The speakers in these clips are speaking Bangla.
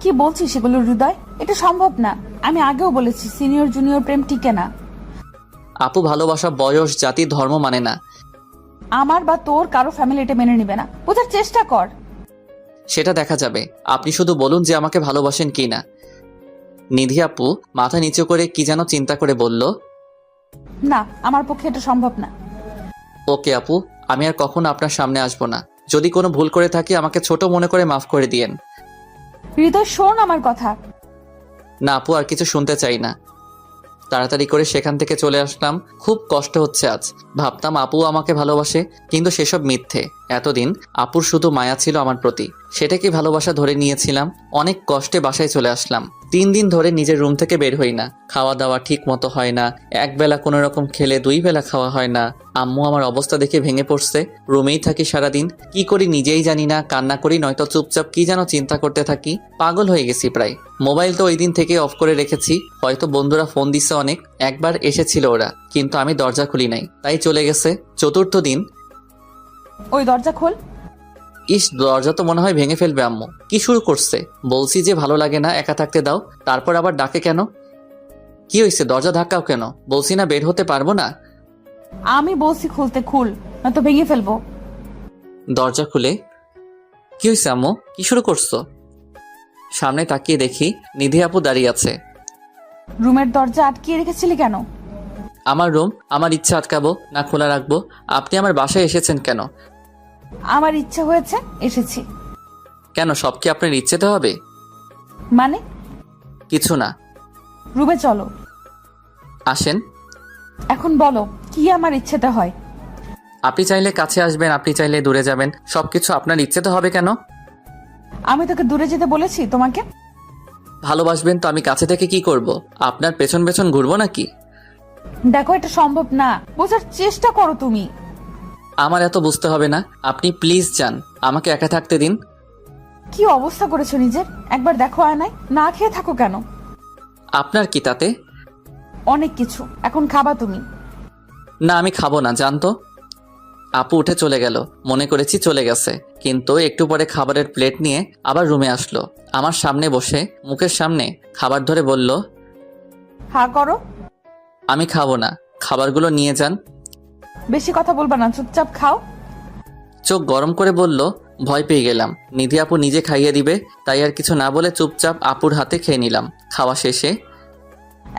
কি বলছিস সেগুলো হৃদয়? এটা সম্ভব না। আমি আগেও বলেছি সিনিয়র জুনিয়র প্রেম টিকে না। আপু ভালোবাসা বয়স জাতি ধর্ম মানে না। আমার বা তোর কারো ফ্যামিলি এটা মেনে নিবে না, বোঝার চেষ্টা কর। সেটা দেখা যাবে, আপনি শুধু বলুন যে আমাকে ভালোবাসেন কি না। নিধি আপু মাথা নিচু করে কি যেন চিন্তা করে বলল, না, আমার পক্ষে এটা সম্ভব না। ওকে আপু, আমি আর কখনো আপনার সামনে আসবো না। যদি কোনো ভুল করে থাকি আমাকে ছোট মনে করে মাফ করে দিয়েন। হৃদয় শোন আমার কথা। না আপু, আর কিছু শুনতে চাই না। তাড়াতাড়ি করে সেখান থেকে চলে আসলাম। খুব কষ্ট হচ্ছে আজ। ভাবতাম আপু আমাকে ভালোবাসে, কিন্তু সেসব মিথ্যে। এতদিন আপুর শুধু মায়া ছিল আমার প্রতি, সেটা কি ভালোবাসা ধরে নিয়েছিলাম। অনেক কষ্টে বাসায় চলে আসলাম। 3 দিন ধরে নিজের রুম থেকে বের হই না। খাওয়া দাওয়া ঠিক মতো হয় না। একবেলা কোনো রকম খেলে 2 বেলা খাওয়া হয় না। আম্মু আমার অবস্থা দেখে ভেঙে পড়ছে। রুমেই থাকি সারাদিন, কি করি নিজেই জানি না। কান্না করি নয়তো চুপচাপ কি যেন চিন্তা করতে থাকি। পাগল হয়ে গেছি প্রায়। মোবাইল তো ওই দিন থেকে অফ করে রেখেছি। হয়তো বন্ধুরা ফোন দিচ্ছে অনেক। একবার এসেছিল ওরা, কিন্তু আমি দরজা খুলি নাই, তাই চলে গেছে। 4র্থ দিন। ওই দরজা খোল। ইস, দরজা তো মনে হয় ভেঙে ফেলবে আম্মু। কি শুরু করছে? বলছি যে ভালো লাগে না, একা থাকতে দাও, তারপর আবার ডাকে কেন? কি হয়েছে? দরজা ধাক্কাও কেন? বলছি না বের হতে পারবো না। আমি বলছি খুলতে, খুল, নয়তো ভেঙে ফেলবো। দরজা খুলে, কি হয়েছে আম্মু? কি শুরু করছো? সামনে তাকিয়ে দেখি নিধি আপু দাঁড়িয়ে আছে। রুমের দরজা আটকিয়ে রেখেছিলি কেন? আমার রুম, আমার ইচ্ছা আটকাবো না খোলা রাখবো? আপনি আমার বাসায় এসেছেন কেন? আমার ইচ্ছা হয়েছে, এসেছি। কেন, সব কি আপনার ইচ্ছেতে হবে? মানে? কিছু না। রুমে চলো। আসেন। এখন বলো কি আমার ইচ্ছেতে হয়? আপনি চাইলে কাছে আসবেন, আপনি চাইলে দূরে যাবেন, সবকিছু আপনার ইচ্ছেতে হবে কেন? আমি তোকে দূরে যেতে বলেছি তোমাকে? ভালোবাসবেন তো আমি কাছে থেকে কি করব? আপনার পেছন পেছন ঘুরবো নাকি? দেখো এটা সম্ভব না, বোঝার চেষ্টা করো তুমি। আমার এত বুঝতে হবে না। আপনি প্লিজ যান, আমাকে একা থাকতে দিন। কি অবস্থা করেছো নিজের, একবার দেখো আয়নায়। না খেয়ে থাকো কেন? আপনার কি তাতে? অনেক কিছু। এখন খাবা তুমি? না, আমি খাবো না, জান তো। আপু উঠে চলে গেল। মনে করেছি চলে গেছে, কিন্তু একটু পরে খাবারের প্লেট নিয়ে আবার রুমে আসলো। আমার সামনে বসে মুখের সামনে খাবার ধরে বলল, হা করো। আমি খাবো না, খাবারগুলো নিয়ে যান। বেশি কথা বলবা না, চুপচাপ খাও। চোখ গরম করে বলল, ভয় পেয়ে গেলাম। নিধি আপু নিজে খাইয়ে দিবে, তাই আর কিছু না বলে চুপচাপ আপুর হাতে খেয়ে নিলাম। খাওয়া শেষে,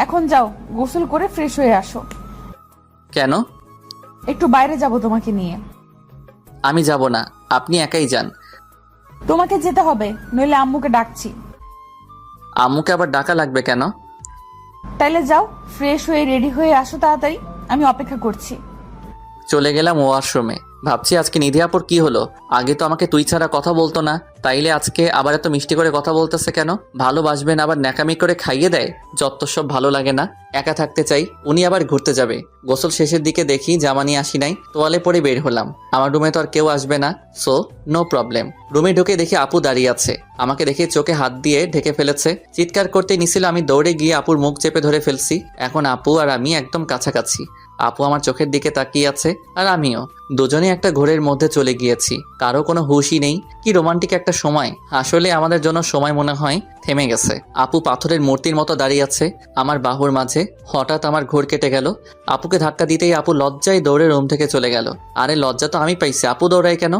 এখন যাও, গোসল করে ফ্রেশ হয়ে আসো। কেন? একটু বাইরে যাব তোমাকে নিয়ে। আমি যাব না, আপনি একাই যান। তোমাকে যেতে হবে, নইলে আম্মুকে ডাকছি। আম্মুকে আবার ডাকা লাগবে কেন? তাইলে যাও, ফ্রেশ হয়ে রেডি হয়ে আসো তাড়াতাড়ি, আমি অপেক্ষা করছি। চলে গেলাম ওয়াশরুমে। ভাবছি আজকে নিধি আপুর কি হলো? আগে তো আমাকে তুই ছাড়া কথা বলতো না, তাইলে আজকে আবার এত মিষ্টি করে কথা বলতেছে কেন? ভালোবাসবেন আবার ন্যাকামি করে খাইয়ে দেয়। যত সব ভালো লাগে না। একা থাকতে চাই। উনি আবার ঘুরতে যাবে। গোসল শেষের দিকে দেখি জামা নিয়ে আসি নাই, তোয়ালে পরে বের হলাম। আমার রুমে তো আর কেউ আসবে না, সো নো প্রবলেম। রুমে ঢুকে দেখি আপু দাঁড়িয়ে আছে। আমাকে দেখে চোখে হাত দিয়ে ঢেকে ফেলেছে। চিৎকার করতে নিছিল, আমি দৌড়ে গিয়ে আপুর মুখ চেপে ধরে ফেলছি। এখন আপু আর আমি একদম কাছাকাছি। আপু আমার চোখের দিকে তাকিয়ে আছে, আর আমিও। দুজনেই একটা ঘোরের মধ্যে চলে গিয়েছি। কারো কোনো হুঁশই নেই। কি রোমান্টিক একটা সময়। আসলে আমাদের জন্য সময় মনে হয় থেমে গেছে। আপু পাথরের মূর্তির মতো দাঁড়িয়ে আছে আমার বাহুর মাঝে। হঠাৎ আমার ঘোর কেটে গেল। আপুকে ধাক্কা দিতেই আপু লজ্জায় দৌড়ে রুম থেকে চলে গেল। আরে লজ্জা তো আমি পাইছি, আপু দৌড়ায় কেন?